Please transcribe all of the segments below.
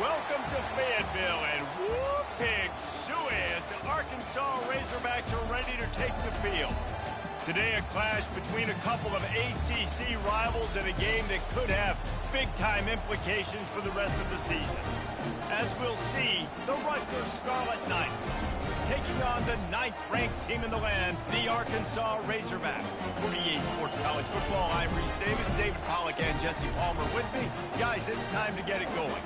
Welcome to Fayetteville, and whoop, pig suey as the Arkansas Razorbacks are ready to take the field. Today, a clash between a couple of ACC rivals in a game that could have big-time implications for the rest of the season. As we'll see, the Rutgers Scarlet Knights taking on the 9th-ranked team in the land, the Arkansas Razorbacks. For EA Sports College Football, I'm Reese Davis, David Pollack, and Jesse Palmer with me. Guys, it's time to get it going.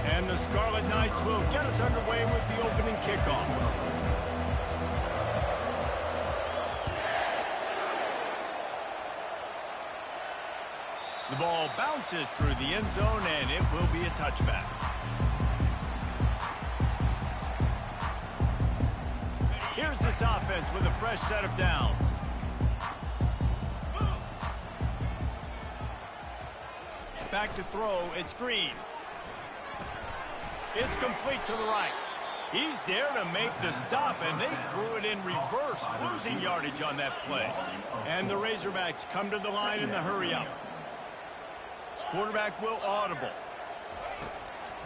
And the Scarlet Knights will get us underway with the opening kickoff. The ball bounces through the end zone, and it will be a touchback. Here's this offense with a fresh set of downs. Back to throw, it's Green. It's complete to the right. He's there to make the stop, and they threw it in reverse, losing yardage on that play. And the Razorbacks come to the line in the hurry-up. Quarterback will audible.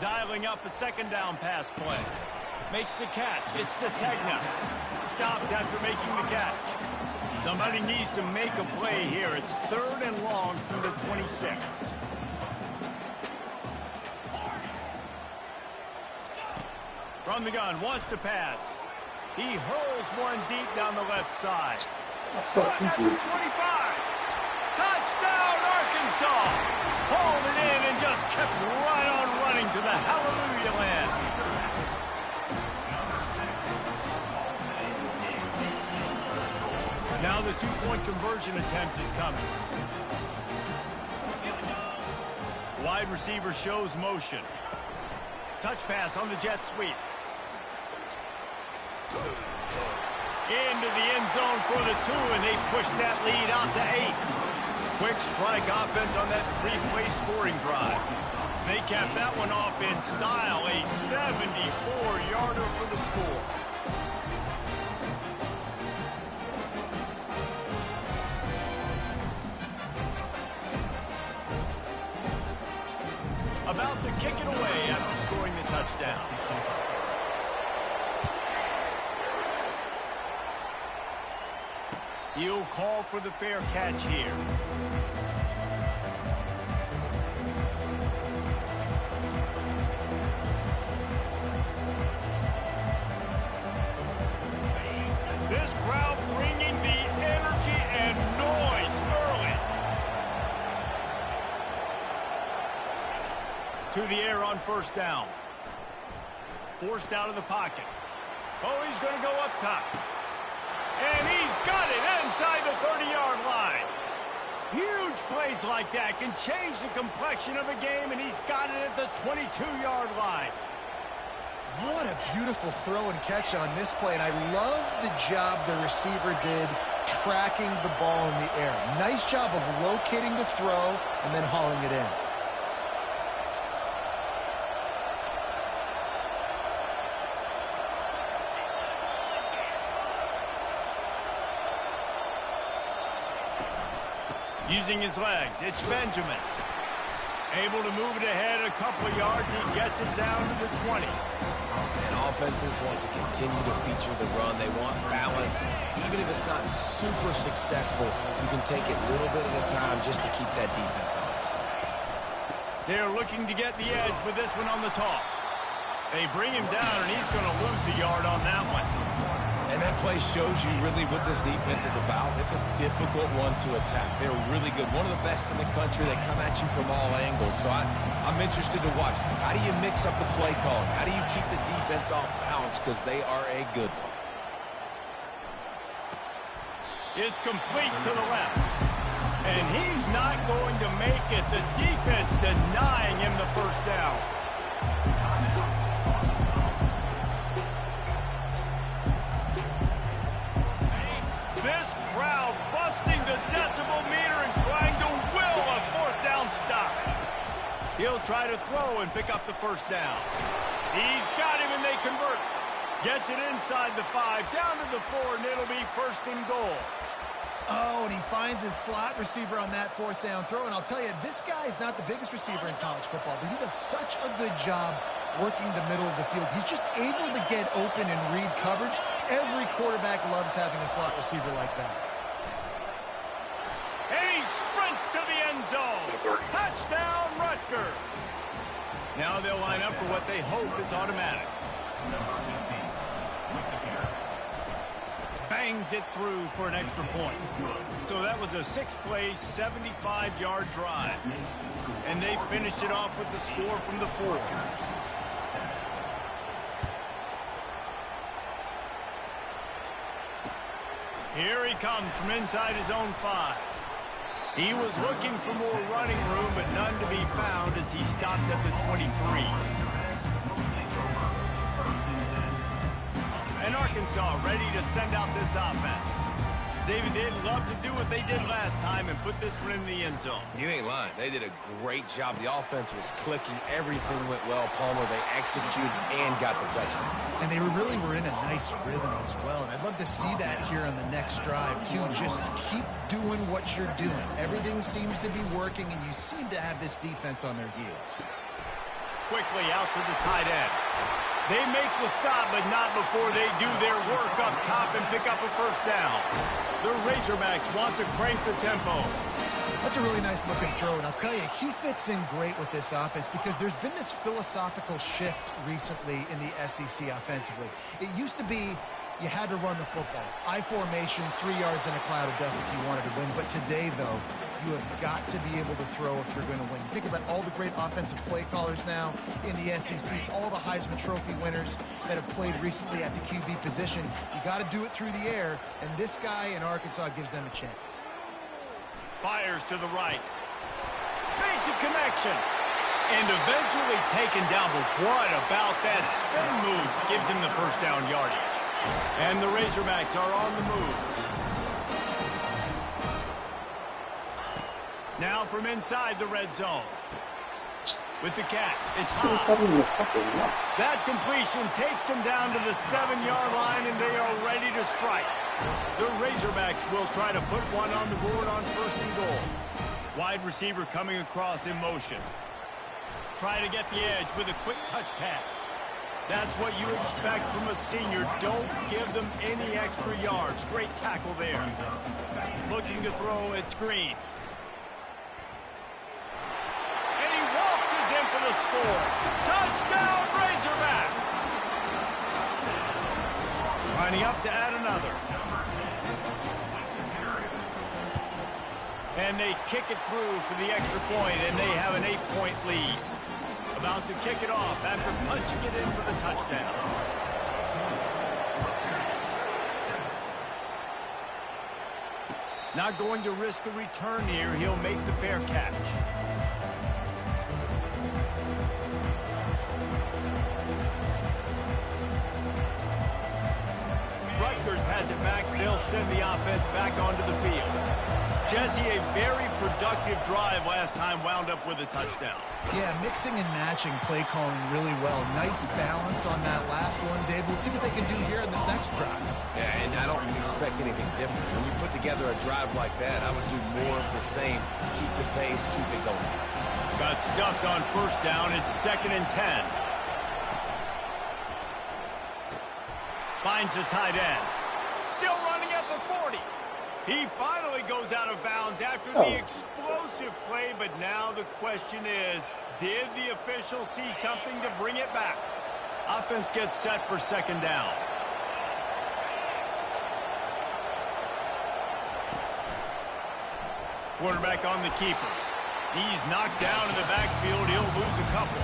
Dialing up a second down pass play. Makes the catch. It's Sategna. Stopped after making the catch. Somebody needs to make a play here. It's 3rd and long from the 26. From the gun, wants to pass. He hurls one deep down the left side. At the 25. Touchdown, Arkansas! Hauled it in and just kept right on running to the hallelujah land. Now the two-point conversion attempt is coming. Wide receiver shows motion. Touch pass on the jet sweep. Into the end zone for the 2, and they push that lead out to 8. Quick strike offense on that 3-play scoring drive. They capped that one off in style, a 74-yarder for the score. About to kick it away after scoring the touchdown. He'll call for the fair catch here. This crowd bringing the energy and noise early. To the air on first down. Forced out of the pocket. Oh, he's going to go up top. And he's got it inside the 30-yard line. Huge plays like that can change the complexion of a game, and he's got it at the 22-yard line. What a beautiful throw and catch on this play, and I love the job the receiver did tracking the ball in the air. Nice job of locating the throw and then hauling it in. Using his legs, it's Benjamin. Able to move it ahead a couple of yards. He gets it down to the 20. And offenses want to continue to feature the run. They want balance. Even if it's not super successful, you can take it little bit at a time just to keep that defense honest. They're looking to get the edge with this one on the toss. They bring him down, and he's going to lose a yard on that one. And that play shows you really what this defense is about. It's a difficult one to attack. They're really good. One of the best in the country. They come at you from all angles. So I'm interested to watch. How do you mix up the play calling? How do you keep the defense off balance? Because they are a good one. It's complete to the left. And he's not going to make it. The defense denying him the first down. This crowd busting the decibel meter and trying to will a 4th down stop. He'll try to throw and pick up the first down. He's got him, and they convert. Gets it inside the 5, down to the 4, and it'll be first and goal. Oh, and he finds his slot receiver on that 4th down throw. And I'll tell you, this guy's not the biggest receiver in college football, but he does such a good job working the middle of the field. He's just able to get open and read coverage. Every quarterback loves having a slot receiver like that. And he sprints to the end zone. Touchdown, Rutgers. Now they'll line up for what they hope is automatic. Bangs it through for an extra point. So that was a 6-play, 75-yard drive. And they finished it off with the score from the 4. Here he comes from inside his own 5. He was looking for more running room, but none to be found as he stopped at the 23. And Arkansas ready to send out this offense. David, they'd love to do what they did last time and put this one in the end zone. You ain't lying. They did a great job. The offense was clicking. Everything went well, Palmer. They executed and got the touchdown. And they really were in a nice rhythm as well. And I'd love to see that here on the next drive, too. Just keep doing what you're doing. Everything seems to be working, and you seem to have this defense on their heels. Quickly out to the tight end. They make the stop, but not before they do their work up top and pick up a first down. The Razorbacks want to crank the tempo. That's a really nice looking throw, and I'll tell you, he fits in great with this offense because there's been this philosophical shift recently in the SEC offensively. It used to be you had to run the football. I formation, 3 yards in a cloud of dust if you wanted to win. But today, though, you have got to be able to throw if you're going to win. You think about all the great offensive play callers now in the SEC, all the Heisman Trophy winners that have played recently at the QB position. You got to do it through the air, and this guy in Arkansas gives them a chance. Fires to the right. Makes a connection. And eventually taken down. But what about that spin move gives him the first down yardage? And the Razorbacks are on the move. Now from inside the red zone. With the catch, it's Hobbs. That completion takes them down to the 7-yard line, and they are ready to strike. The Razorbacks will try to put one on the board on first and goal. Wide receiver coming across in motion. Try to get the edge with a quick touch pass. That's what you expect from a senior. Don't give them any extra yards. Great tackle there. Looking to throw, it's Green. And he waltzes in for the score. Touchdown, Razorbacks! Lining up to add another. And they kick it through for the extra point, and they have an 8-point lead. About to kick it off after punching it in for the touchdown. Not going to risk a return here. He'll make the fair catch. Rutgers has it back. They'll send the offense back onto the field. Jesse, a very productive drive last time, wound up with a touchdown. Yeah, mixing and matching play calling really well. Nice balance on that last one, Dave. Let's see what they can do here in this next drive. Yeah, and I don't expect anything different. When you put together a drive like that, I would do more of the same. Keep the pace, keep it going. Got stuffed on first down. It's 2nd and 10. Finds the tight end. Still running at the 40. He finally goes out of bounds after the explosive play, but now the question is, did the official see something to bring it back? Offense gets set for 2nd down. Quarterback on the keeper. He's knocked down in the backfield. He'll lose a couple.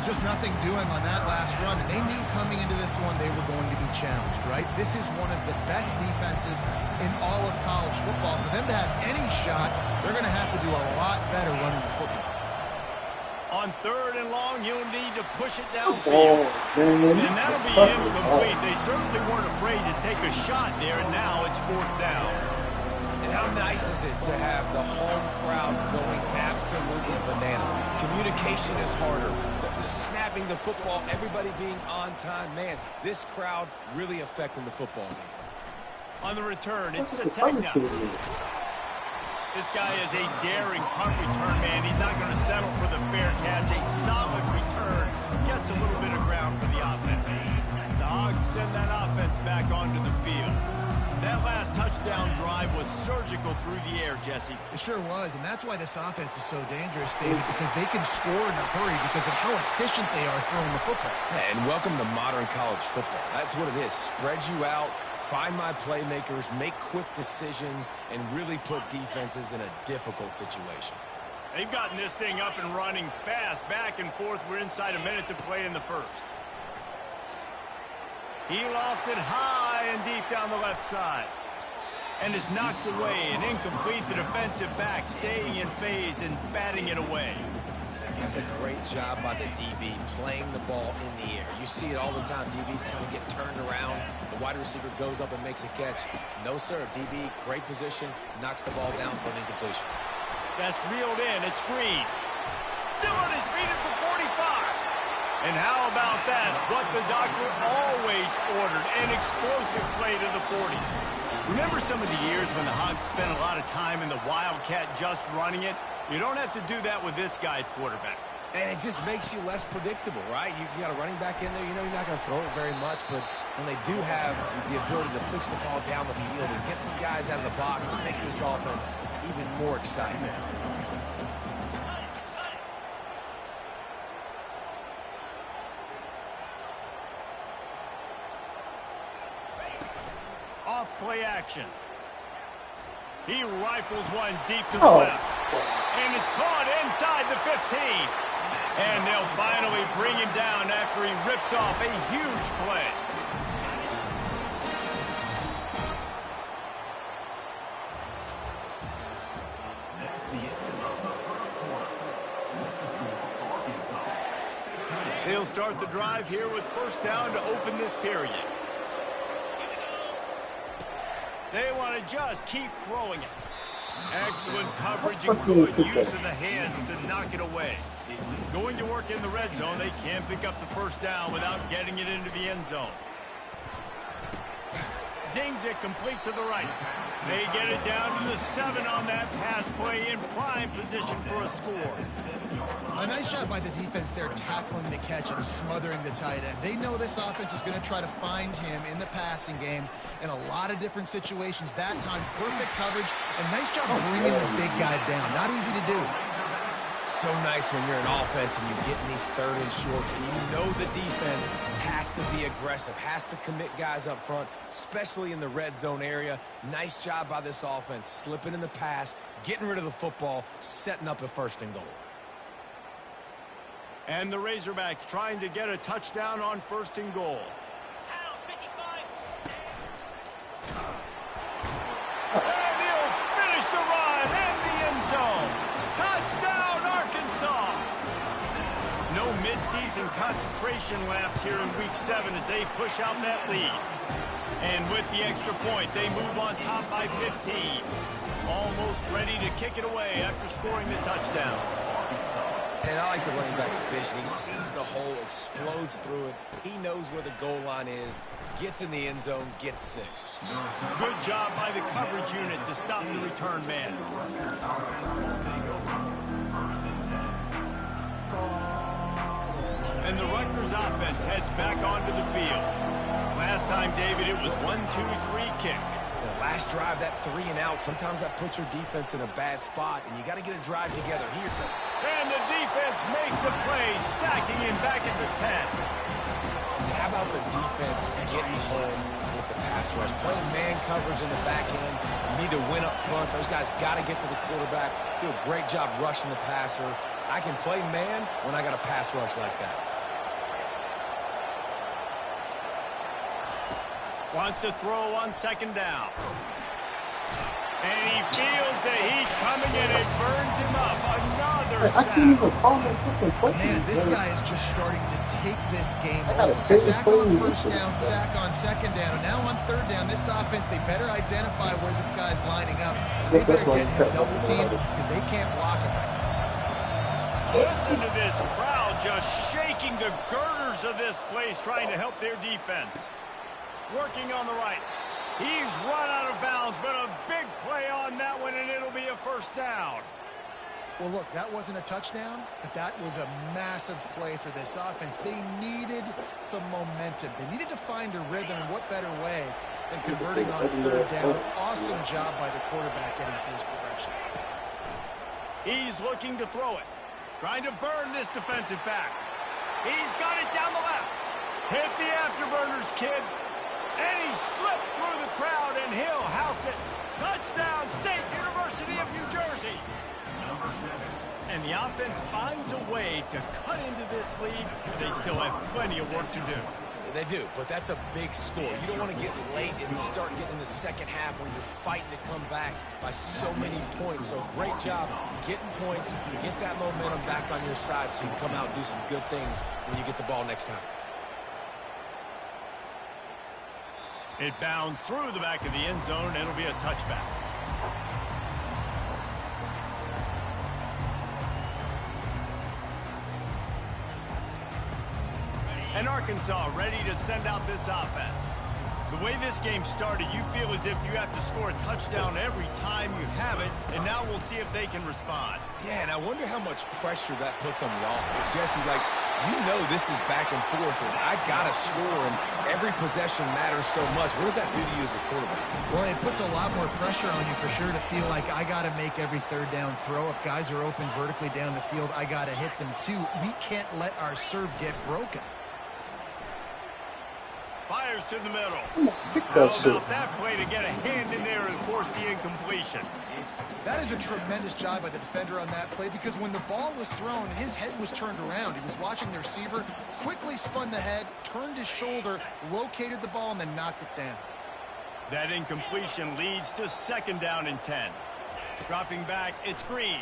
Just nothing doing on that last run, and they knew coming into this one they were going to be challenged, right? This is one of the best defenses in all of college football. For them to have any shot, they're going to have to do a lot better running the football. On 3rd and long, you'll need to push it downfield. And that'll be incomplete. They certainly weren't afraid to take a shot there, and now it's 4th down. And how nice is it to have the home crowd going absolutely bananas? Communication is harder. The snapping the football, everybody being on time. Man, this crowd really affecting the football game. On the return, it's Sategna. This guy is a daring punt return man. He's not going to settle for the fair catch. A solid return gets a little bit of ground for the offense. The Hogs send that offense back onto the field. That last touchdown drive was surgical through the air, Jesse. It sure was, and that's why this offense is so dangerous, David, because they can score in a hurry because of how efficient they are throwing the football. Yeah, and welcome to modern college football. That's what it is. Spread you out, find my playmakers, make quick decisions, and really put defenses in a difficult situation. They've gotten this thing up and running fast, back and forth. We're inside a minute to play in the first. He lofts it high and deep down the left side. And is knocked away and incomplete. The defensive back staying in phase and batting it away. That's a great job by the DB playing the ball in the air. You see it all the time. DBs kind of get turned around. The wide receiver goes up and makes a catch. No, sir. DB, great position, knocks the ball down for an incompletion. That's reeled in. It's Green. Still on his feet at the 45. And how about that? What the doctor always ordered, an explosive play to the 40. Remember some of the years when the Hogs spent a lot of time in the Wildcat just running it? You don't have to do that with this guy at quarterback. And it just makes you less predictable, right? You got a running back in there. You know you're not going to throw it very much, but when they do have the ability to push the ball down the field and get some guys out of the box, it makes this offense even more exciting. Off play action. He rifles one deep to the left. And it's caught inside the 15. And they'll finally bring him down after he rips off a huge play. They'll start the drive here with first down to open this period. They want to just keep throwing it. Excellent coverage and good use of the hands to knock it away. Going to work in the red zone, they can't pick up the first down without getting it into the end zone. Zings it complete to the right. They get it down to the 7 on that pass play in prime position for a score. A nice job by the defense there tackling the catch and smothering the tight end. They know this offense is going to try to find him in the passing game in a lot of different situations. That time, perfect coverage, and nice job bringing the big guy down. Not easy to do. So nice when you're an offense and you get in these third and shorts and you know the defense has to be aggressive, has to commit guys up front, especially in the red zone area. Nice job by this offense, slipping in the pass, getting rid of the football, setting up a first and goal. And the Razorbacks trying to get a touchdown on first and goal. And he'll finish the run and the end zone. Touchdown, Arkansas! No midseason concentration laps here in Week 7 as they push out that lead. And with the extra point, they move on top by 15. Almost ready to kick it away after scoring the touchdown. And I like the running back's vision. He sees the hole, explodes through it. He knows where the goal line is, gets in the end zone, gets 6. Good job by the coverage unit to stop the return man. And the Rutgers offense heads back onto the field. Last time, David, it was 1-2-3 kick. Last drive, that 3 and out, sometimes that puts your defense in a bad spot, and you got to get a drive together here. And the defense makes a play, sacking him back at the 10. How about the defense getting home with the pass rush? Playing man coverage in the back end. You need to win up front. Those guys got to get to the quarterback. Do a great job rushing the passer. I can play man when I got a pass rush like that. Wants to throw on second down. And he feels the heat coming and it burns him up. Another I sack. can't even call my fucking plays. Man, this guy is just starting to take this game I gotta over. say the Sack play on and first listen down, to sack on second down. And now on third down, this offense, they better identify where this guy's lining up. They That's better why get you him cut double him team harder. because they can't block him right now. Listen to this crowd just shaking the girders of this place, trying to help their defense. Working on the right. He's run out of bounds, but a big play on that one, and it'll be a first down. Well, look, that wasn't a touchdown, but that was a massive play for this offense. They needed some momentum. They needed to find a rhythm, and what better way than converting on third down. Awesome job by the quarterback getting through his progression. He's looking to throw it. Trying to burn this defensive back. He's got it down the left. Hit the afterburners, kid. And he slipped through the crowd, and he'll house it. Touchdown, State University of New Jersey. And the offense finds a way to cut into this lead. They still have plenty of work to do. They do, but that's a big score. You don't want to get late and start getting in the second half where you're fighting to come back by so many points. So great job getting points, get that momentum back on your side so you can come out and do some good things when you get the ball next time. It bounds through the back of the end zone, and it'll be a touchback. And Arkansas ready to send out this offense. The way this game started, you feel as if you have to score a touchdown every time you have it, and now we'll see if they can respond. Yeah, and I wonder how much pressure that puts on the offense. Jesse, like, you know this is back and forth, and I got to score, and every possession matters so much. What does that do to you as a quarterback? Well, it puts a lot more pressure on you for sure to feel like I got to make every third down throw. If guys are open vertically down the field, I got to hit them too. We can't let our serve get broken. Fires to the middle. How about that play to get a hand in there and force the incompletion? That is a tremendous job by the defender on that play because when the ball was thrown, his head was turned around. He was watching the receiver, quickly spun the head, turned his shoulder, located the ball, and then knocked it down. That incompletion leads to second down and 10. Dropping back, it's Green.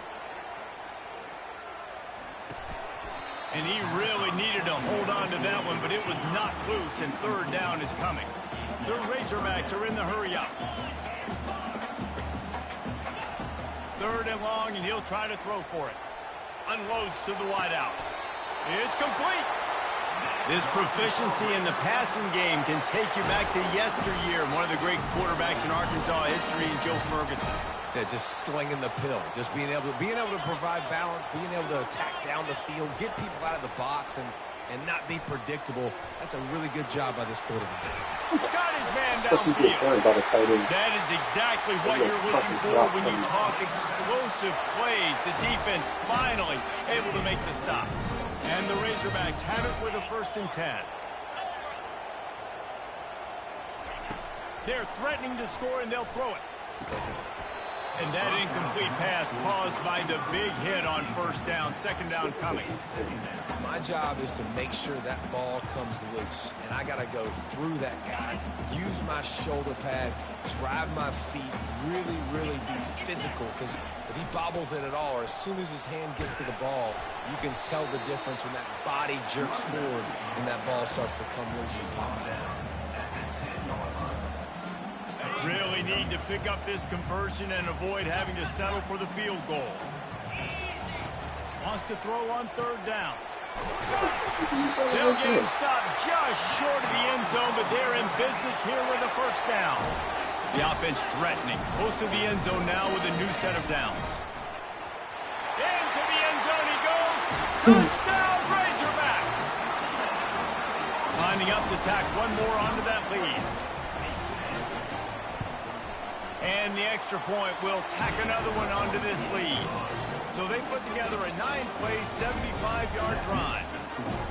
And he really needed to hold on to that one, but it was knocked loose, and third down is coming. The Razorbacks are in the hurry-up. Third and long, and he'll try to throw for it. Unloads to the wideout. It's complete. This proficiency in the passing game can take you back to yesteryear. One of the great quarterbacks in Arkansas history, Joe Ferguson. Yeah, just slinging the pill, just being able to provide balance, being able to attack down the field, get people out of the box, and not be predictable. That's a really good job by this quarterback. Got his man you get downfield. burned by the tight end. That is exactly what You're you're looking fucking for slot when you coming. talk explosive plays. The defense finally able to make the stop. And the Razorbacks have it with a 1st and 10. They're threatening to score, and they'll throw it. And that incomplete pass caused by the big hit on first down. Second down coming. My job is to make sure that ball comes loose, and I got to go through that guy, use my shoulder pad, drive my feet, really be physical, because if he bobbles it at all, or as soon as his hand gets to the ball, you can tell the difference when that body jerks forward and that ball starts to come loose and pop out. Really need to pick up this conversion and avoid having to settle for the field goal. Wants to throw on third down. They'll get him stopped just short of the end zone, but they're in business here with a first down. The offense threatening. Close to the end zone now with a new set of downs. Into the end zone he goes. Touchdown, Razorbacks! Lining up to tack one more onto that lead. And the extra point will tack another one onto this lead. So they put together a 9-play, 75-yard drive.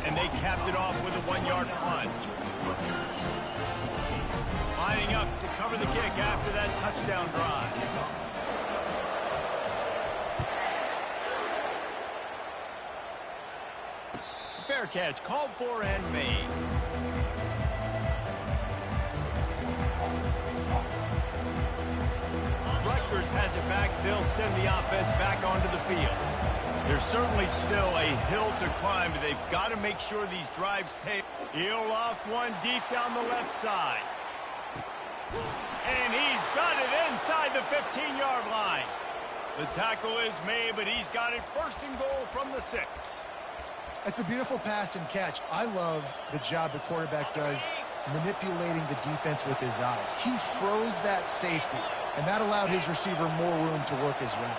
And they capped it off with a 1-yard plunge. Lining up to cover the kick after that touchdown drive. Fair catch called for and made. Rutgers they'll send the offense back onto the field. There's certainly still a hill to climb, but they've got to make sure these drives pay. He'll loft one deep down the left side. And he's got it inside the 15-yard line. The tackle is made, but he's got it first and goal from the 6. It's a beautiful pass and catch. I love the job the quarterback does manipulating the defense with his eyes. He froze that safety, and that allowed his receiver more room to work his route.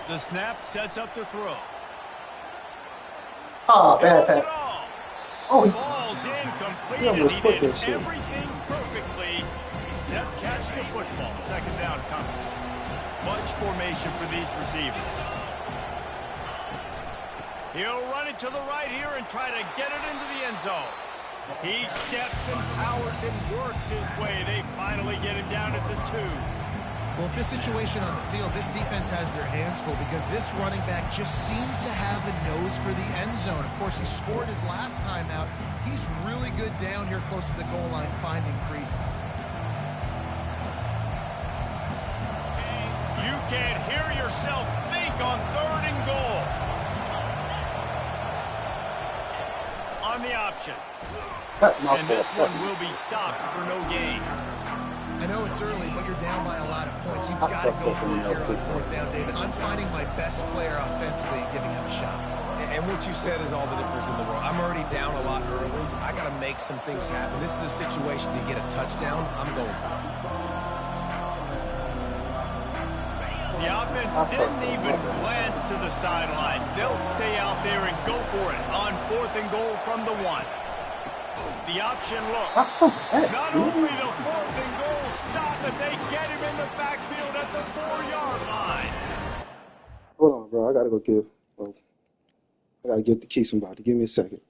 The snap sets up the throw. Ah, bad Holds it pass. all. Oh, Falls incomplete, Yeah, and let's he put did that shit. everything perfectly except catch the football. Second down coming. Bunch formation for these receivers. He'll run it to the right here and try to get it into the end zone. He steps and powers and works his way. They finally get him down at the 2. Well, with this situation on the field, this defense has their hands full because this running back just seems to have the nose for the end zone. Of course, he scored his last time out. He's really good down here close to the goal line finding creases. You can't hear yourself think on 3rd and goal. On the option. that's my And fault. this That's one will be stopped for no gain. I know it's early, but you're down by a lot of points. You've got to go for it here on 4th down, David. I'm finding my best player offensively and giving him a shot. And what you said is all the difference in the world. I'm already down a lot early. I got to make some things happen. This is a situation to get a touchdown. I'm going for it. The offense didn't even glance to the sidelines. They'll stay out there and go for it on 4th and goal from the 1. The option look. I press X, Not man. only the 4th and goal stop, but they get him in the backfield at the 4-yard line. Hold on, bro. I gotta go give. Bro. I gotta get the key somebody. Give me a second.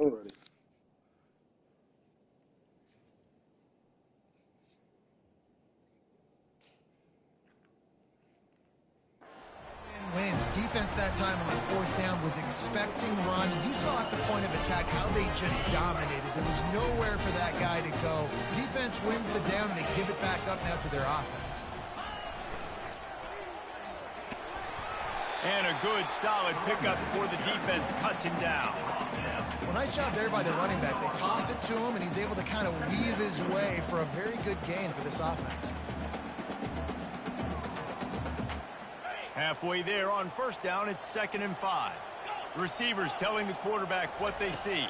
I'm ready. Wins. Defense that time on 4th down was expecting run. You saw at the point of attack how they just dominated. There was nowhere for that guy to go. Defense wins the down, and they give it back up now to their offense. And a good, solid pickup before the defense cuts him down. Well, nice job there by the running back. They toss it to him, and he's able to kind of weave his way for a very good gain for this offense. Halfway there on 1st down, it's 2nd and 5. Receivers telling the quarterback what they see.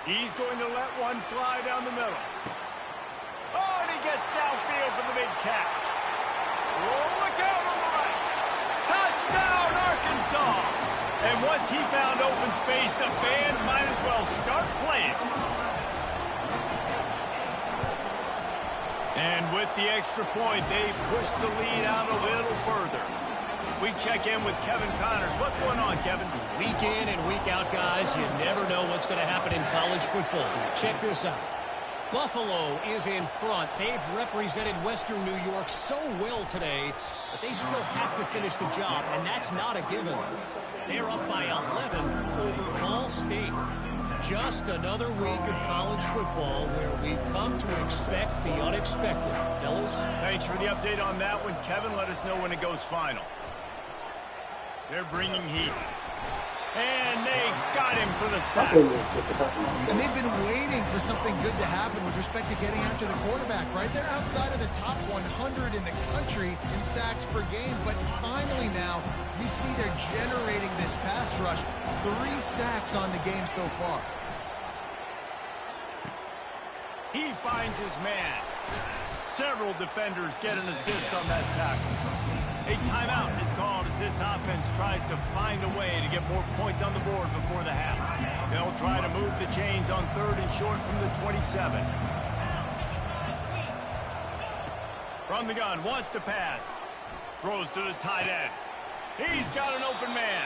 He's going to let one fly down the middle. Oh, and he gets downfield for the big catch. Oh, look out on the right. Touchdown, Arkansas. And once he found open space, the band might as well start playing. And with the extra point, they push the lead out a little further. We check in with Kevin Connors. What's going on, Kevin? Week in and week out, guys, you never know what's going to happen in college football. Check this out. Buffalo is in front. They've represented Western New York so well today, but they still have to finish the job, and that's not a given. They're up by 11 over Ball State. Just another week of college football where we've come to expect the unexpected. Fellas? Thanks for the update on that one, Kevin. Let us know when it goes final. They're bringing heat. And they got him for the sack. And they've been waiting for something good to happen with respect to getting after the quarterback, right? They're outside of the top 100 in the country in sacks per game. But finally now, you see they're generating this pass rush. 3 sacks on the game so far. He finds his man. Several defenders get an assist on that tackle. A timeout is called as this offense tries to find a way to get more points on the board before the half. They'll try to move the chains on 3rd and short from the 27. From the gun, wants to pass. Throws to the tight end. He's got an open man.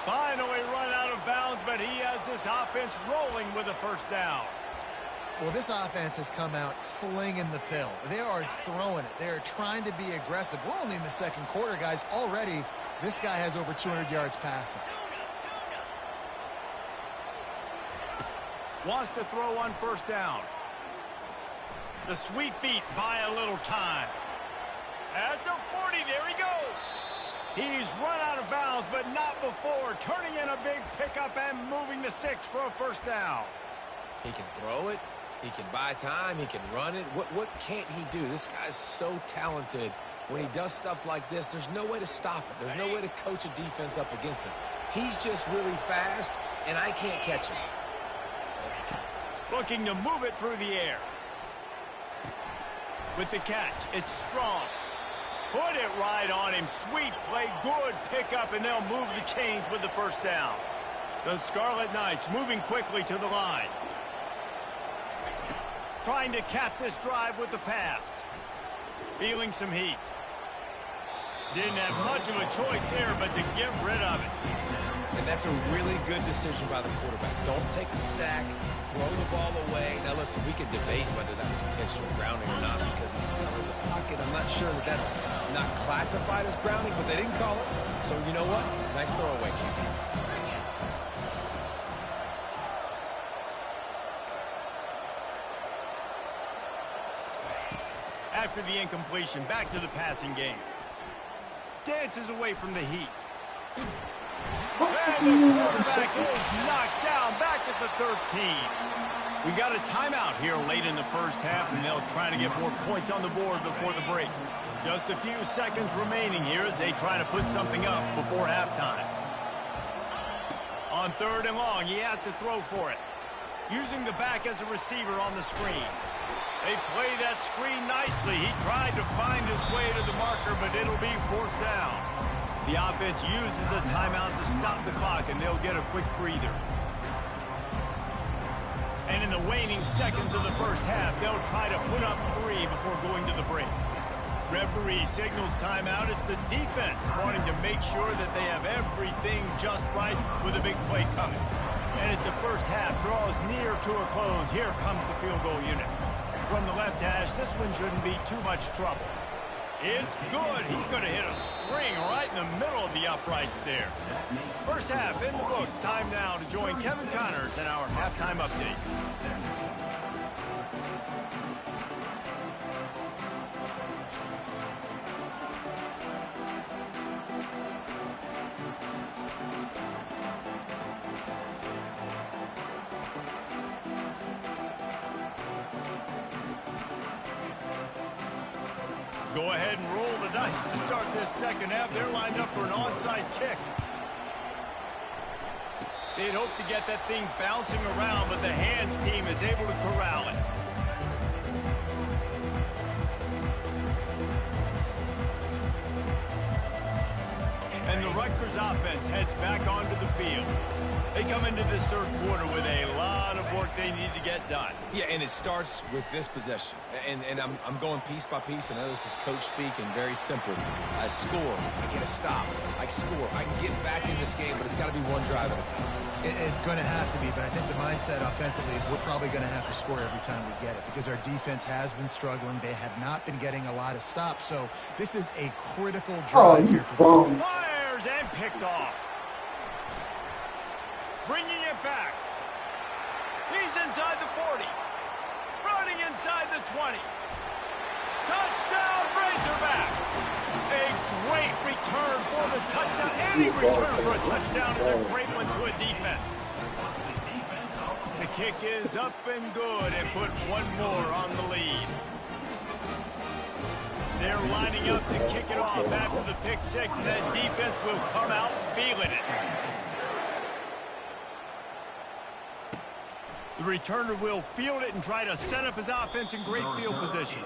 Finally run out of bounds, but he has this offense rolling with a 1st down. Well, this offense has come out slinging the pill. They are throwing it. They are trying to be aggressive. We're only in the 2nd quarter, guys. Already, this guy has over 200 yards passing. Wants to throw on 1st down. The sweet feet buy a little time. At the 40, there he goes. He's run out of bounds, but not before turning in a big pickup and moving the sticks for a 1st down. He can throw it. He can buy time. He can run it. What can't he do? This guy's so talented. When he does stuff like this, there's no way to stop it. There's no way to coach a defense up against this. He's just really fast, and I can't catch him. Looking to move it through the air. With the catch, it's Strong. Put it right on him. Sweet play, good pickup, and they'll move the chains with the 1st down. The Scarlet Knights moving quickly to the line. Trying to cap this drive with the pass. Feeling some heat. Didn't have much of a choice there, but to get rid of it. And that's a really good decision by the quarterback. Don't take the sack. Throw the ball away. Now, listen, we can debate whether that was intentional grounding or not because he's still in the pocket. I'm not sure that that's not classified as grounding, but they didn't call it. So, you know what? Nice throwaway, QB. After the incompletion, back to the passing game. Dances away from the heat. And the quarterback is knocked down back at the 13. We got a timeout here late in the 1st half, and they'll try to get more points on the board before the break. Just a few seconds remaining here as they try to put something up before halftime. On 3rd and long, he has to throw for it. Using the back as a receiver on the screen. They play that screen nicely. He tried to find his way to the marker, but it'll be 4th down. The offense uses a timeout to stop the clock, and they'll get a quick breather. And in the waning seconds of the 1st half, they'll try to put up 3 before going to the break. Referee signals timeout. It's the defense wanting to make sure that they have everything just right with a big play coming. And as the first half draws near to a close, here comes the field goal unit. From the left hash, this one shouldn't be too much trouble. It's good. He's going to hit a string right in the middle of the uprights there. First half in the books. Time now to join Kevin Connors in our halftime update. Go ahead and roll the dice to start this second half. They're lined up for an onside kick. They'd hope to get that thing bouncing around, but the hands team is able to corral it. And the Rutgers offense heads back onto the field. They come into this third quarter with a lot of work they need to get done. Yeah, and it starts with this possession. And I'm going piece by piece. I know this is coach speak and very simple. I score. I get a stop. I score. I can get back in this game, but it's got to be one drive at a time. It's going to have to be, but I think the mindset offensively is we're probably going to have to score every time we get it because our defense has been struggling. They have not been getting a lot of stops, so this is a critical drive here for this. Fires and picked off. Bringing it back. He's inside the 40. Running inside the 20. Touchdown, Razorbacks. A great return for the touchdown. Any return for a touchdown is a great one to a defense. The kick is up and good and put one more on the lead. They're lining up to kick it off after the pick six, and that defense will come out feeling it. The returner will field it and try to set up his offense in great field position.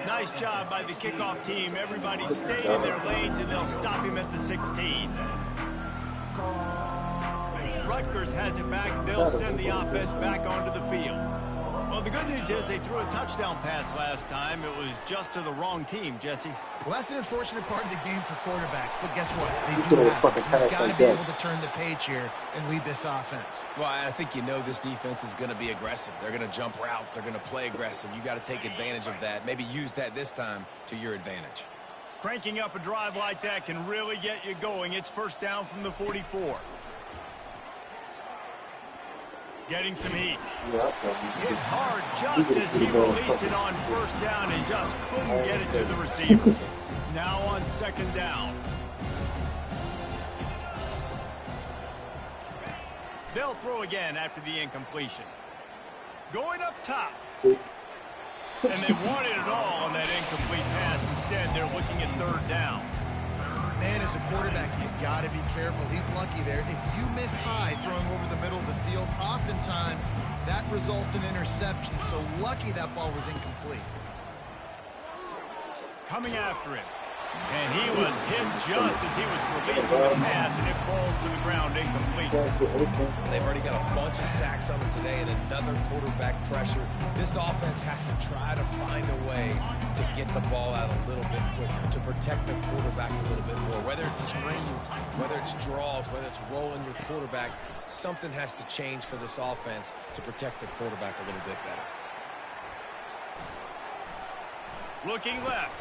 Nice job by the kickoff team. Everybody stayed in their lanes, and they'll stop him at the 16. Rutgers has it back. They'll send the offense back onto the field. Well, the good news is they threw a touchdown pass last time. It was just to the wrong team, Jesse. Well, that's an unfortunate part of the game for quarterbacks, but guess what? They do have it. So you've got to be able to turn the page here and lead this offense. Well, I think you know this defense is going to be aggressive. They're going to jump routes. They're going to play aggressive. You got to take advantage of that. Maybe use that this time to your advantage. Cranking up a drive like that can really get you going. It's first down from the 44. Getting some heat. Hit hard just as he released it on first down and just couldn't get it to the receiver. Now on second down. They'll throw again after the incompletion. Going up top. And they wanted it all on that incomplete pass. Instead, they're looking at third down. Man, as a quarterback, you got to be careful. He's lucky there. If you miss high throwing over the middle of the field, oftentimes that results in interception. So lucky that ball was incomplete. Coming after him. And he was hit just as he was releasing the pass, and it falls to the ground incomplete. They've already got a bunch of sacks on them today and another quarterback pressure. This offense has to try to find a way to get the ball out a little bit quicker, to protect the quarterback a little bit more. Whether it's screens, whether it's draws, whether it's rolling your quarterback, something has to change for this offense to protect the quarterback a little bit better. Looking left.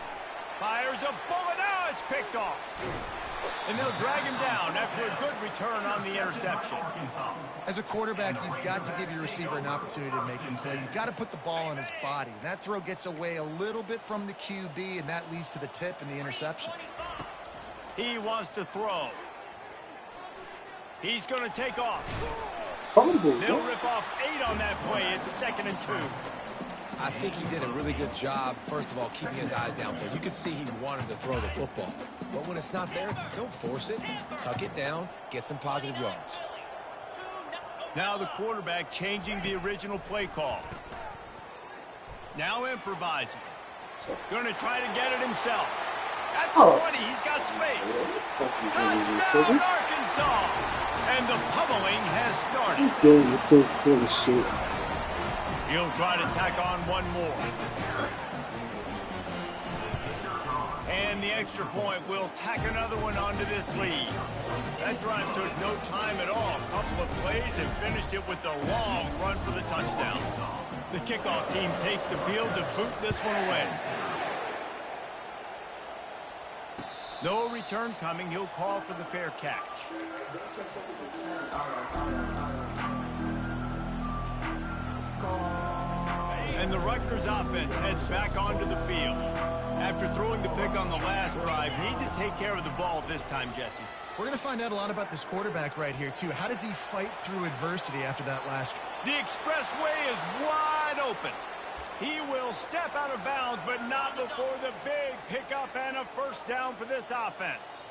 Fires a bullet. Now it's picked off. And they'll drag him down after a good return on the interception. As a quarterback, you've got to give your receiver an opportunity to make the play. You've got to put the ball on his body. That throw gets away a little bit from the QB, and that leads to the tip and the interception. He wants to throw. He's going to take off. They'll rip off 8 on that play. It's 2nd and 2. I think he did a really good job, first of all, keeping his eyes downfield. You could see he wanted to throw the football. But when it's not there, don't force it. Tuck it down, get some positive yards. Now the quarterback changing the original play call. Now improvising. Going to try to get it himself. At the 20, he's got space. Touchdown, Arkansas! And the pummeling has started. This game is so full of shit. He'll try to tack on one more. the extra point will tack another one onto this lead. That drive took no time at all. A couple of plays and finished it with a long run for the touchdown. The kickoff team takes the field to boot this one away. No return coming. He'll call for the fair catch. And the Rutgers offense heads back onto the field. After throwing the pick on the last drive, need to take care of the ball this time, Jesse. We're going to find out a lot about this quarterback right here, too. How does he fight through adversity after that last? The expressway is wide open. He will step out of bounds, but not before the big pickup and a first down for this offense.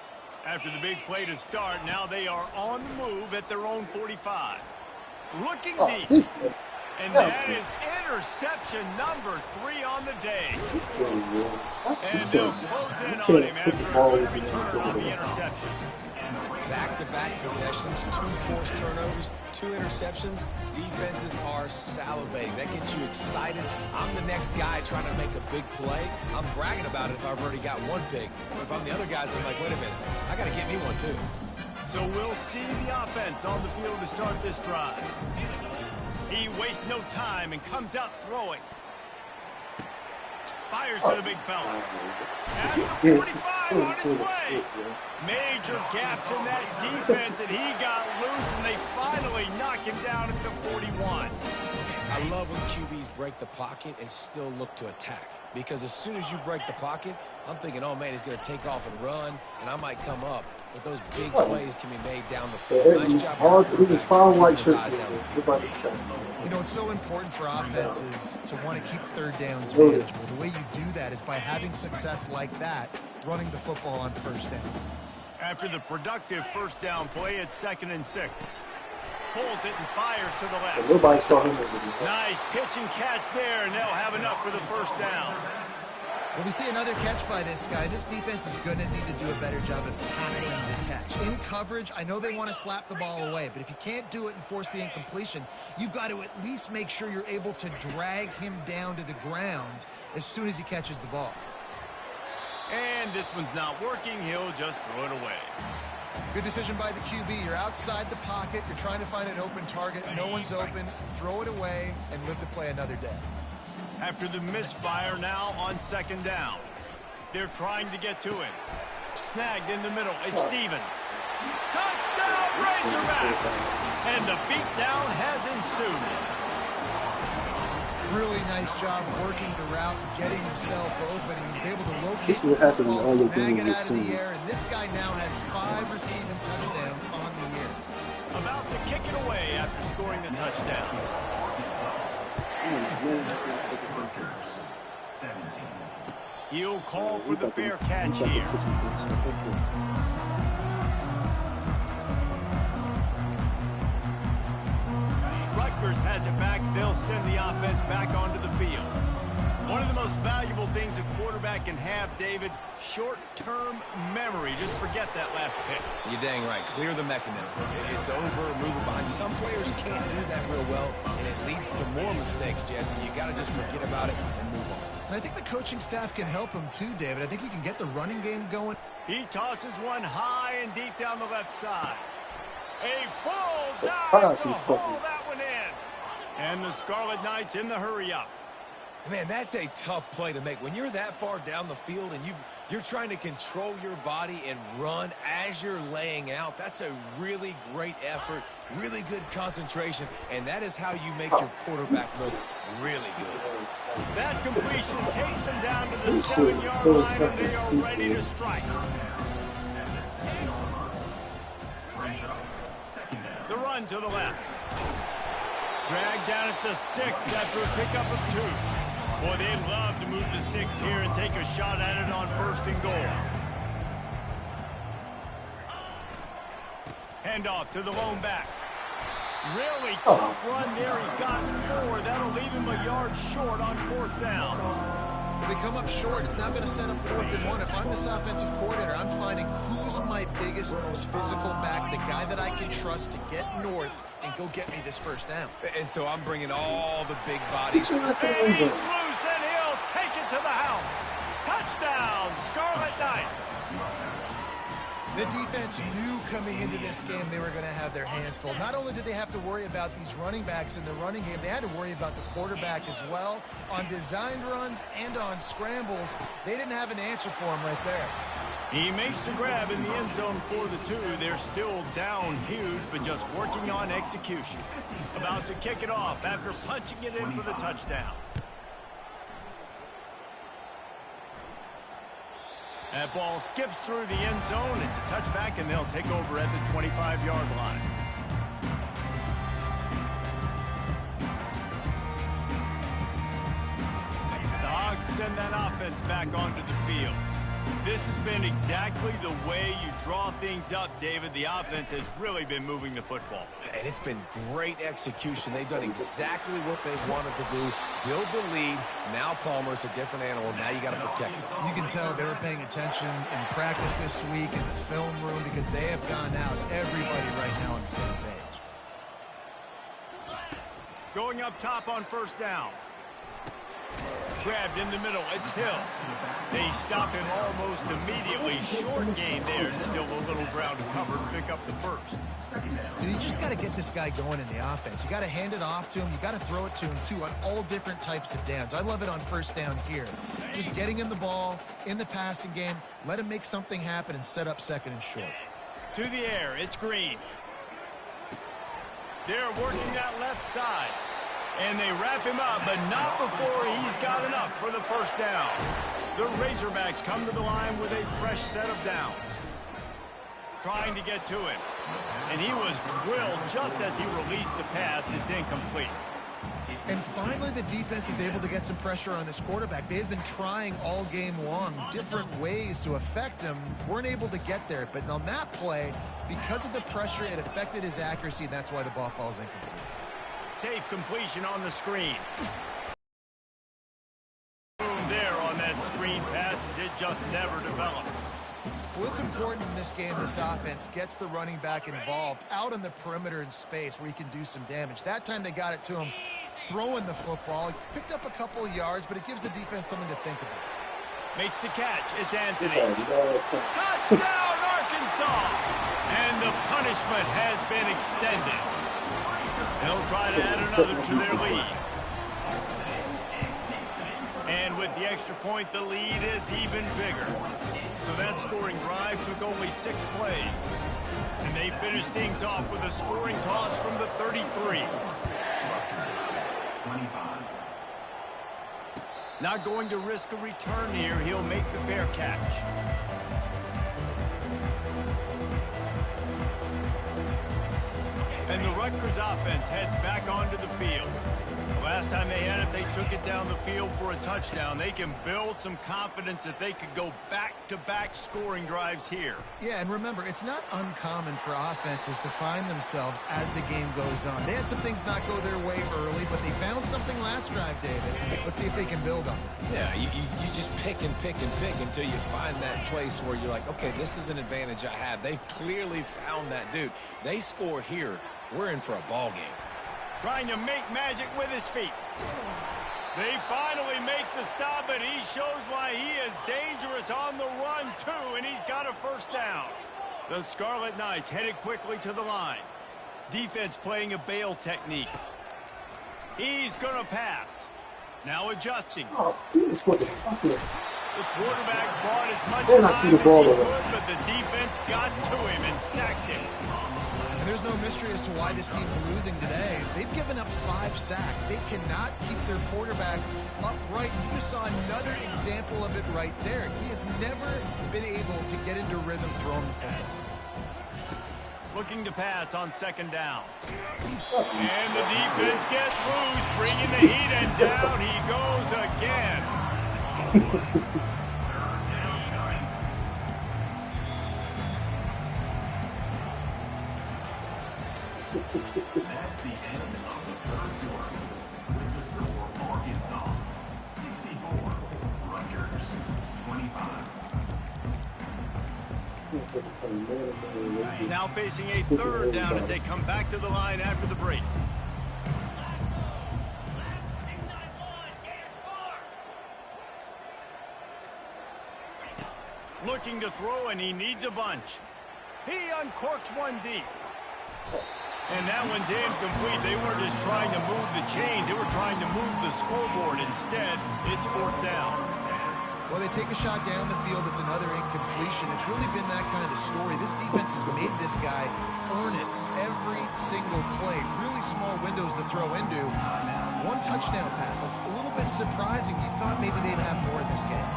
After the big play to start, now they are on the move at their own 45. Looking deep. And that is interception number 3 on the day. And they'll close in on him after a good return on the interception. Back-to-back possessions, 2 forced turnovers, 2 interceptions. Defenses are salivating. That gets you excited. I'm the next guy trying to make a big play. I'm bragging about it if I've already got 1 pick. But if I'm the other guys, I'm like, wait a minute, I got to get me one too. So we'll see the offense on the field to start this drive. He wastes no time and comes out throwing. Fires to the big fella. At the 45 on his way. Major gaps in that defense, and he got loose, and they finally knock him down at the 41. I love when QBs break the pocket and still look to attack. Because as soon as you break the pocket, I'm thinking, oh, man, he's going to take off and run, and I might come up. But those big plays can be made down the field. Nice job. You know, it's so important for offenses to want to keep third downs manageable. The way you do that is by having success like that, running the football on first down. After the productive first down play, it's 2nd and 6. Pulls it and fires to the left. Nobody saw him. Nice pitch and catch there, and they'll have enough for the first down. Well, we see another catch by this guy. This defense is going to need to do a better job of tackling the catch. In coverage, I know they want to slap the ball away, but if you can't do it and force the incompletion, you've got to at least make sure you're able to drag him down to the ground as soon as he catches the ball. And this one's not working. He'll just throw it away. Good decision by the QB. You're outside the pocket. You're trying to find an open target. No one's open. Throw it away and live to play another day. After the misfire, now on 2nd down. They're trying to get to him. Snagged in the middle. It's Stevens. Touchdown, Razorbacks! And the beatdown has ensued. Really nice job working the route, getting himself open. He was able to locate the ball, snag it out of the air, and this guy now has 5 receiving touchdowns on the year. About to kick it away after scoring the touchdown. He'll call for the fair catch here. Rutgers has it back. They'll send the offense back onto the field. One of the most valuable things a quarterback can have, David, short-term memory. Just forget that last pick. You're dang right. Clear the mechanism. It's over, move it behind. Some players can't do that real well, and it leads to more mistakes, Jesse. You got to just forget about it and move on. And I think the coaching staff can help him too, David. I think he can get the running game going. He tosses one high and deep down the left side. A full dive to haul that one in. And the Scarlet Knights in the hurry-up. Man, that's a tough play to make. When you're that far down the field and you're trying to control your body and run as you're laying out, that's a really great effort, really good concentration, and that is how you make your quarterback look really good. That completion takes them down to the 7-yard line, and they are ready to strike. The run to the left. Dragged down at the 6 after a pickup of 2. Boy, they'd love to move the sticks here and take a shot at it on 1st and goal. Handoff to the lone back. Really tough run there. He got 4. That'll leave him a yard short on 4th down. They come up short. It's not going to set up 4th and 1. If I'm this offensive coordinator, I'm finding who's my biggest, most physical back, the guy that I can trust to get north and go get me this 1st down. And so I'm bringing all the big bodies. And he's loose, and he'll take it to the house. Touchdown! Touchdown, Scarlet Knights. The defense knew coming into this game they were going to have their hands full. Not only did they have to worry about these running backs in the running game, they had to worry about the quarterback as well. On designed runs and on scrambles, they didn't have an answer for him right there. He makes the grab in the end zone for the 2. They're still down huge, but just working on execution. About to kick it off after punching it in for the touchdown. That ball skips through the end zone. It's a touchback, and they'll take over at the 25-yard line. The Hogs send that offense back onto the field. This has been exactly the way you draw things up, David. The offense has really been moving the football. And it's been great execution. They've done exactly what they've wanted to do. Build the lead. Now Palmer's a different animal. Now you got to protect him. You can tell they were paying attention in practice this week in the film room because they have gone out, everybody right now on the same page. Going up top on first down. Grabbed in the middle. It's Hill. They stop him almost immediately. Short gain there. Still a little ground to cover to pick up the first. You just got to get this guy going in the offense. You got to hand it off to him. You got to throw it to him, too, on all different types of downs. I love it on first down here. Just getting him the ball in the passing game. Let him make something happen and set up second and short. To the air. It's Green. They're working that left side. And they wrap him up, but not before he's got enough for the first down. The Razorbacks come to the line with a fresh set of downs. Trying to get to him. And he was drilled just as he released the pass. It's incomplete. And finally, the defense is able to get some pressure on this quarterback. They had been trying all game long different ways to affect him. Weren't able to get there. But on that play, because of the pressure, it affected his accuracy, and that's why the ball falls incomplete. Safe completion on the screen. Boom there on that screen pass as it just never developed. Well, it's important in this game this offense gets the running back involved out on the perimeter in space where he can do some damage. That time they got it to him throwing the football. He picked up a couple of yards, but it gives the defense something to think about. Makes the catch. It's Anthony. Touchdown, Arkansas! And the punishment has been extended. They'll try to add another to their lead. And with the extra point, the lead is even bigger. So that scoring drive took only 6 plays. And they finished things off with a scoring toss from the 33. Not going to risk a return here. He'll make the fair catch. And the Rutgers offense heads back onto the field. The last time they had it, they took it down the field for a touchdown. They can build some confidence that they could go back-to-back scoring drives here. Yeah, and remember, it's not uncommon for offenses to find themselves as the game goes on. They had some things not go their way early, but they found something last drive, David. Let's see if they can build on it. Yeah, you just pick and pick and pick until you find that place where you're like, okay, this is an advantage I have. They've clearly found that dude. They score here. We're in for a ball game. Trying to make magic with his feet. They finally make the stop, and he shows why he is dangerous on the run, too, and he's got a first down. The Scarlet Knights headed quickly to the line. Defense playing a bail technique. He's going to pass. Now adjusting. Oh, what the fuck is The quarterback bought as much time as he could, but the defense got to him and sacked him. And there's no mystery as to why this team's losing today. They've given up 5 sacks. They cannot keep their quarterback upright. You just saw another example of it right there. He has never been able to get into rhythm throwing the football. Looking to pass on second down. And the defense gets loose, bringing the heat, and down he goes again. That's the end of the third quarter. With the score, Arkansas 64, Rutgers 25. Now facing a third down as they come back to the line after the break. looking to throw, and he needs a bunch. He uncorks one deep. And that one's incomplete. They weren't just trying to move the chains. They were trying to move the scoreboard. Instead, it's 4th down. Well, they take a shot down the field. It's another incompletion. It's really been that kind of story. This defense has made this guy earn it every single play. Really small windows to throw into. One touchdown pass. That's a little bit surprising. You thought maybe they'd have more in this game.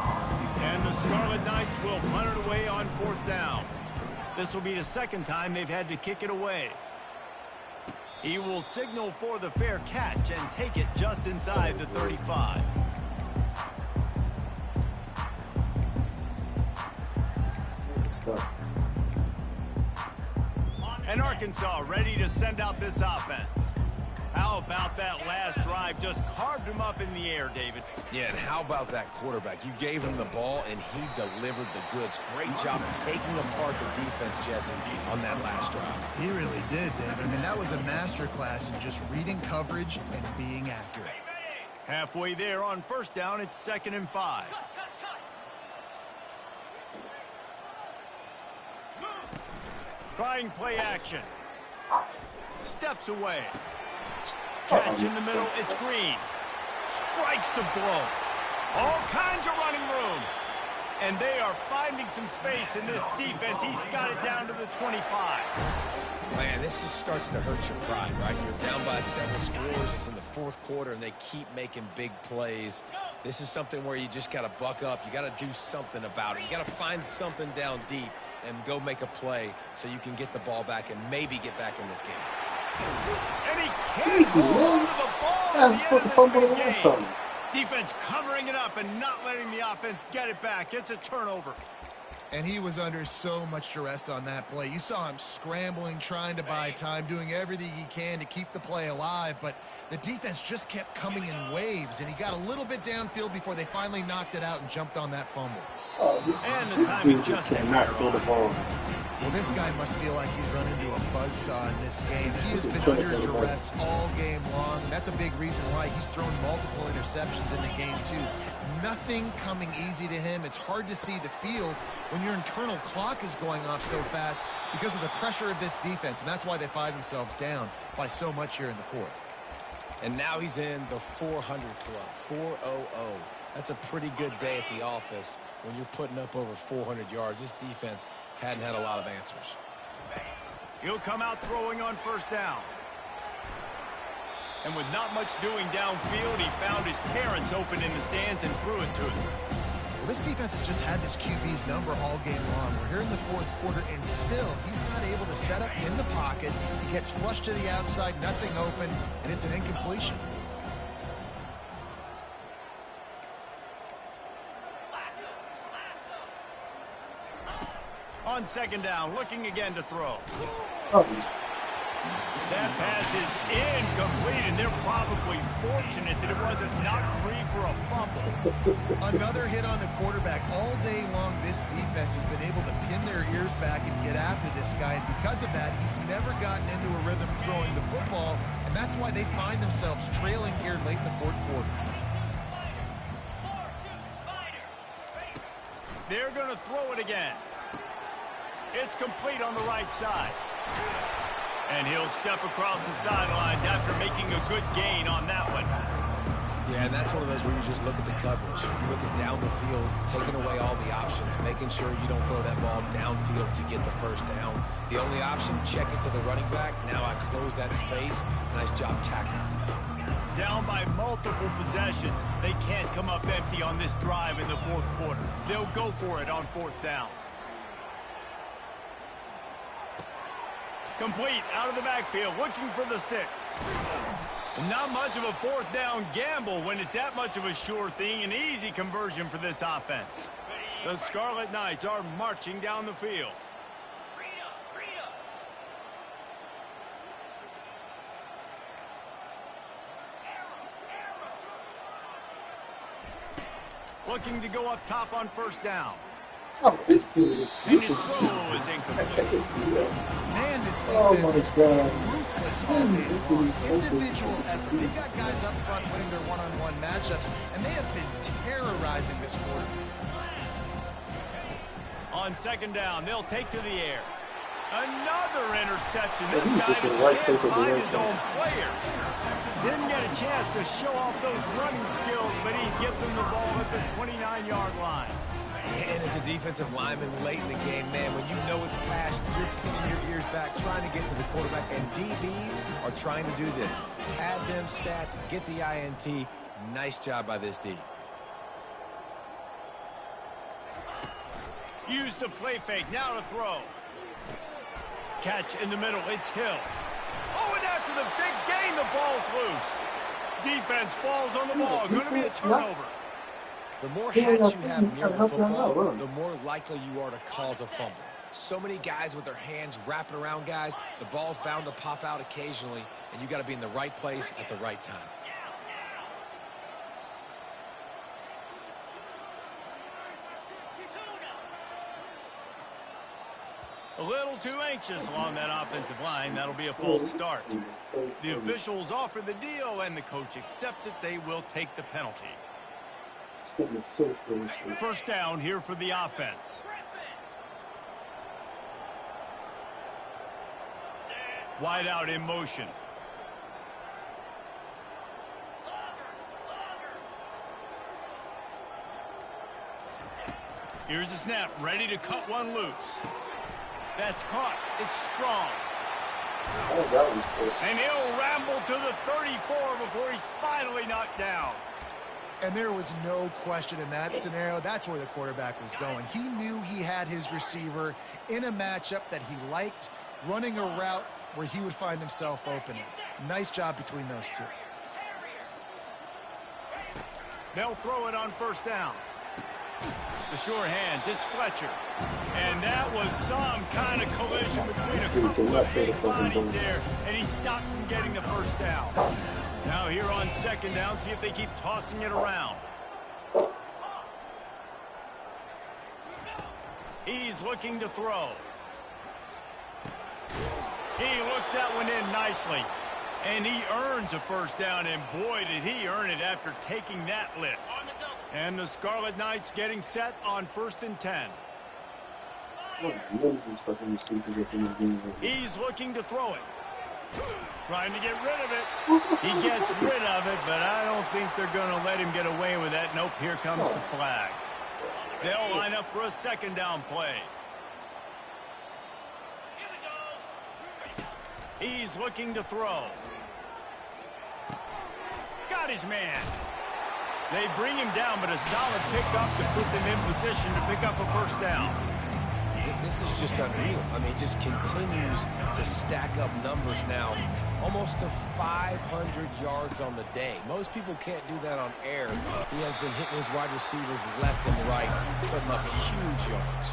And the Scarlet Knights will punt it away on 4th down. This will be the second time they've had to kick it away. He will signal for the fair catch and take it just inside the 35. And Arkansas ready to send out this offense. How about that last drive? Just carved him up in the air, David. Yeah, and how about that quarterback? You gave him the ball, and he delivered the goods. Great job taking apart the defense, Jesse, on that last drive. He really did, David. I mean, that was a masterclass in just reading coverage and being accurate. Halfway there on 1st down, it's 2nd and 5. Trying play action. Steps away. Catch in the middle, it's Green. Strikes the blow. All kinds of running room. And they are finding some space in this defense. He's got it down to the 25. Man, this just starts to hurt your pride, right? You're down by several scores. It's in the 4th quarter, and they keep making big plays. This is something where you just got to buck up. You got to do something about it. You got to find something down deep and go make a play so you can get the ball back and maybe get back in this game. And he can't hold on to the ball at the end of this big game. Defense covering it up and not letting the offense get it back. It's a turnover. And he was under so much duress on that play. You saw him scrambling, trying to buy time, doing everything he can to keep the play alive. But the defense just kept coming in waves, and he got a little bit downfield before they finally knocked it out and jumped on that fumble. And the timing just cannot throw the ball. Well, this guy must feel like he's run into a buzzsaw in this game. He has been under duress all game long. That's a big reason why he's thrown multiple interceptions in the game, too. Nothing coming easy to him. It's hard to see the field when your internal clock is going off so fast because of the pressure of this defense, and that's why they find themselves down by so much here in the 4th. And now he's in the 400 club, 400. That's a pretty good day at the office when you're putting up over 400 yards. This defense hadn't had a lot of answers. He'll come out throwing on 1st down. And with not much doing downfield, he found his parents open in the stands and threw it to them. Well, this defense has just had this QB's number all game long. We're here in the 4th quarter, and still he's not able to set up in the pocket. He gets flushed to the outside, nothing open, and it's an incompletion. On 2nd down, looking again to throw. That pass is incomplete, and they're probably fortunate that it wasn't knocked free for a fumble. Another hit on the quarterback. All day long, this defense has been able to pin their ears back and get after this guy, and because of that, he's never gotten into a rhythm throwing the football, and that's why they find themselves trailing here late in the 4th quarter. They're going to throw it again. It's complete on the right side. And he'll step across the sidelines after making a good gain on that one. Yeah, and that's one of those where you just look at the coverage. You look at down the field, taking away all the options, making sure you don't throw that ball downfield to get the 1st down. The only option, check it to the running back. Now I close that space. Nice job tackling. Down by multiple possessions. They can't come up empty on this drive in the 4th quarter. They'll go for it on 4th down. Complete out of the backfield, looking for the sticks. Not much of a 4th down gamble when it's that much of a sure thing. An easy conversion for this offense. The Scarlet Knights are marching down the field. Looking to go up top on 1st down. Oh, this dude is And his throw is incomplete. Man, this defense is ruthless all game long. Individual effort. They've got guys up front winning their one-on-one matchups, and they have been terrorizing this quarter. On second down, they'll take to the air. Another interception. This He guy was just in the right can't place at the find right his time. own players. Didn't get a chance to show off those running skills, but he gives them the ball at the 29-yard line. And as a defensive lineman late in the game, man, when you know it's past, you're pinning your ears back, trying to get to the quarterback. And DBs are trying to do this. Pad them stats, get the INT. Nice job by this D. Use the play fake. Now to throw. Catch in the middle. It's Hill. Oh, and after the big gain, the ball's loose. Defense falls on the ball. Going to be a turnover. The more hats you have near the football, the more likely you are to cause a fumble. So many guys with their hands wrapping around guys, the ball's bound to pop out occasionally, and you got to be in the right place at the right time. A little too anxious along that offensive line. That'll be a false start. The officials offer the deal, and the coach accepts it. They will take the penalty. So frustrating. First down here for the offense. Wide out in motion. Here's the snap, ready to cut one loose. That's caught. It's strong. Oh, that was good. And he'll ramble to the 34 before he's finally knocked down. And there was no question in that scenario. That's where the quarterback was going. He knew he had his receiver in a matchup that he liked, running a route where he would find himself open. Nice job between those two. They'll throw it on first down. The sure hands, it's Fletcher. And that was some kind of collision between a couple of big bodies there, and he stopped from getting the first down. Now here on second down, see if they keep tossing it around. He's looking to throw. He looks that one in nicely. And he earns a first down, and boy, did he earn it after taking that lift. And the Scarlet Knights getting set on 1st and 10. He's looking to throw it. Trying to get rid of it. He gets rid of it, but I don't think they're going to let him get away with that. Nope, here comes the flag. They'll line up for a second down play. He's looking to throw. Got his man. They bring him down, but a solid pickup to put them in position to pick up a first down. This is just unreal. I mean, just continues to stack up numbers now. Almost to 500 yards on the day. Most people can't do that on air. He has been hitting his wide receivers left and right, putting up huge yards.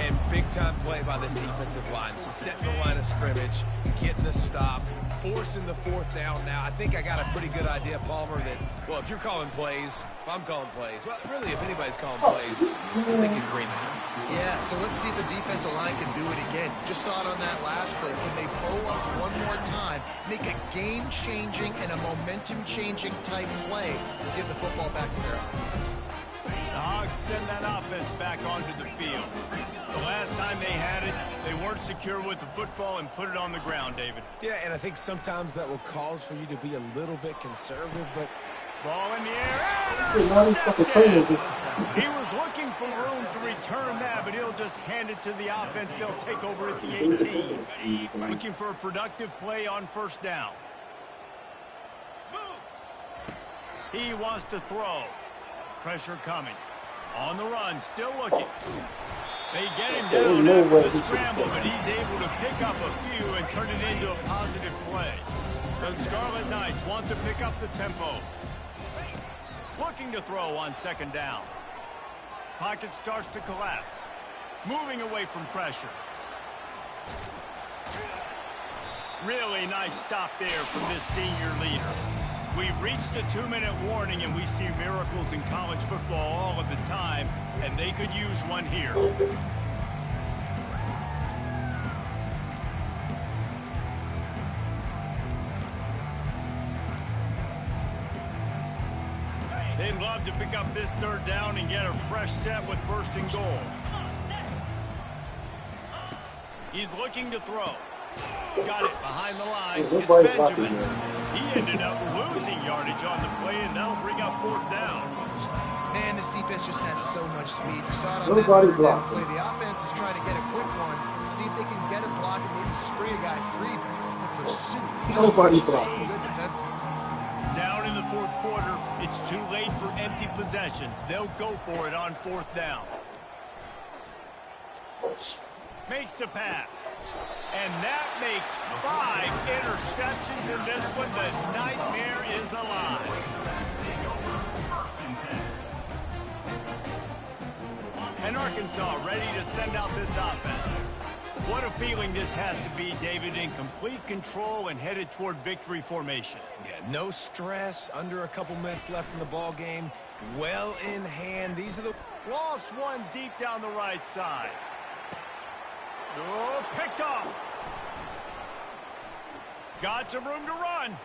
And big-time play by this defensive line. Setting the line of scrimmage, getting the stop, forcing the fourth down now. I think I got a pretty good idea, Palmer, that, well, if you're calling plays, if I'm calling plays, well, really, if anybody's calling plays, I'm thinking Green Bay. Yeah, so let's see if the defensive line can do it again. Just saw it on that last play. Can they bow up one more time, make a game-changing and a momentum-changing type play to give the football back to their offense? The Hogs send that offense back onto the field. The last time they had it, they weren't secure with the football and put it on the ground, David. Yeah, and I think sometimes that will cause for you to be a little bit conservative, but ball in the air, intercepted! He was looking for room to return that, but he'll just hand it to the offense. They'll take over at the 18. Looking for a productive play on first down. He wants to throw. Pressure coming. On the run, still looking. They get him down after the scramble, but he's able to pick up a few and turn it into a positive play. The Scarlet Knights want to pick up the tempo. Looking to throw on second down. Pocket starts to collapse. Moving away from pressure. Really nice stop there from this senior leader. We've reached the 2-minute warning, and we see miracles in college football all of the time, and they could use one here. They'd love to pick up this third down and get a fresh set with 1st and goal. He's looking to throw. Got it behind the line. Good It's play, Benjamin. blocking, He ended up losing yardage on the play, and that'll bring up 4th down. Man, this defense just has so much speed. You saw it on Nobody that 3rd down blocked play. him. The offense is trying to get a quick one, see if they can get a block and maybe spray a guy free. But the pursuit, Nobody so blocked. good defense. Down in the 4th quarter, it's too late for empty possessions. They'll go for it on 4th down. Makes the pass. And that makes 5 interceptions in this one. The nightmare is alive. And Arkansas ready to send out this offense. What a feeling this has to be, David, in complete control and headed toward victory formation. Yeah, no stress, under a couple minutes left in the ball game. Well in hand. These are the... Lost one deep down the right side. Oh, picked off. Got some room to run.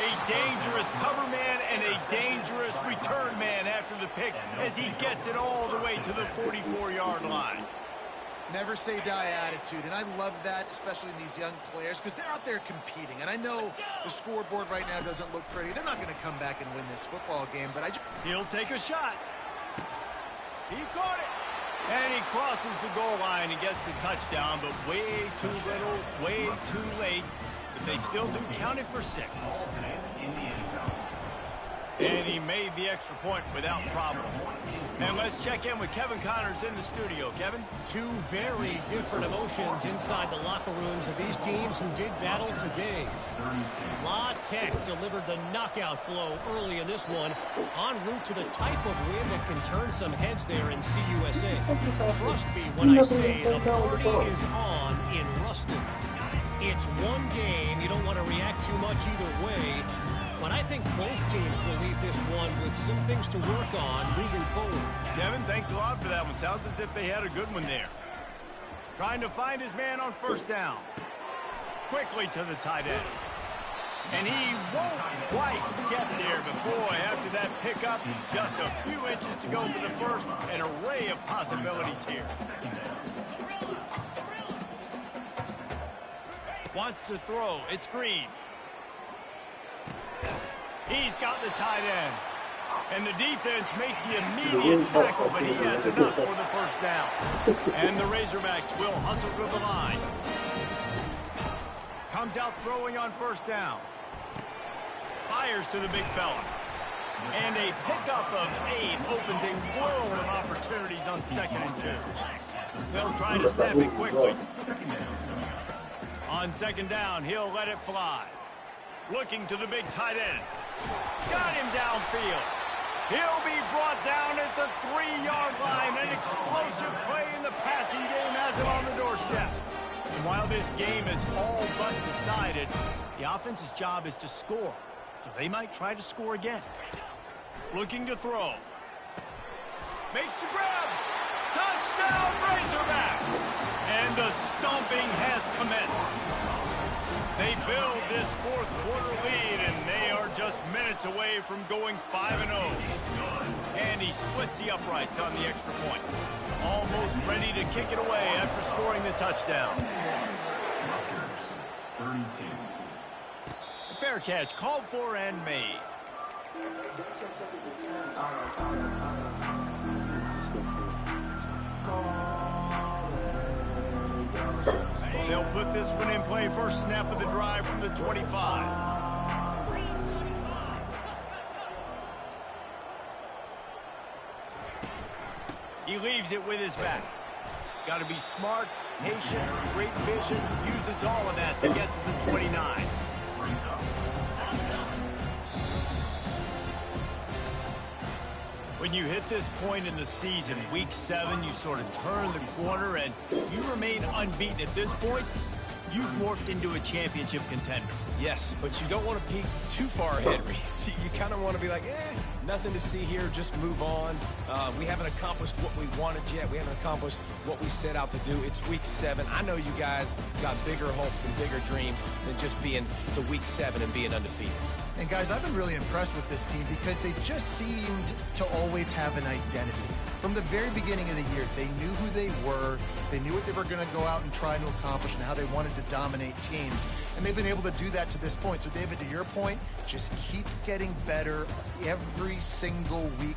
A dangerous cover man and a dangerous return man after the pick as he gets it all the way to the 44-yard line. Never say die attitude, and I love that, especially in these young players, because they're out there competing. And I know the scoreboard right now doesn't look pretty. They're not going to come back and win this football game, but He'll take a shot. He caught it. And he crosses the goal line and gets the touchdown, but way too little, way too late. But they still do count it for 6. And he made the extra point without problem. And let's check in with Kevin Connors in the studio. Kevin? 2 very different emotions inside the locker rooms of these teams who did battle today. La Tech delivered the knockout blow early in this one, en route to the type of win that can turn some heads there in CUSA. Trust me when I say the party is on in Ruston. It's one game. You don't want to react too much either way. But I think both teams will leave this one with some things to work on moving forward. Kevin, thanks a lot for that one. Sounds as if they had a good one there. Trying to find his man on 1st down. Quickly to the tight end. And he won't quite get there, but boy, after that pickup, just a few inches to go for the first. An array of possibilities here. Wants to throw. It's Green. He's got the tight end. And the defense makes the immediate tackle, but he has enough for the 1st down. And the Razorbacks will hustle to the line. Comes out throwing on 1st down. Fires to the big fella. And a pickup of 8 opens a world of opportunities on 2nd and 2. They'll try to snap it quickly. On 2nd down, he'll let it fly. Looking to the big tight end. Got him downfield. He'll be brought down at the 3-yard line. An explosive play in the passing game has him on the doorstep. And while this game is all but decided, the offense's job is to score. So they might try to score again. Looking to throw. Makes the grab. Touchdown, Razorbacks! And the stomping has commenced. They build this 4th quarter lead, and they are just minutes away from going 5-0. And he splits the uprights on the extra point. Almost ready to kick it away after scoring the touchdown. 32. Fair catch, called for and made. They'll put this one in play. First snap of the drive from the 25. He leaves it with his back. Got to be smart, patient, great vision. Uses all of that to get to the 29. When you hit this point in the season, week 7, you sort of turn the corner and you remain unbeaten. At this point, you've morphed into a championship contender. Yes, but you don't want to peek too far ahead, Reese. You kind of want to be like, nothing to see here, just move on. We haven't accomplished what we wanted yet. We haven't accomplished what we set out to do. It's week 7. I know you guys got bigger hopes and bigger dreams than just being to week 7 and being undefeated. And guys, I've been really impressed with this team because they just seemed to always have an identity. From the very beginning of the year, they knew who they were. They knew what they were going to go out and try to accomplish and how they wanted to dominate teams. And they've been able to do that to this point. So, David, to your point, just keep getting better every single week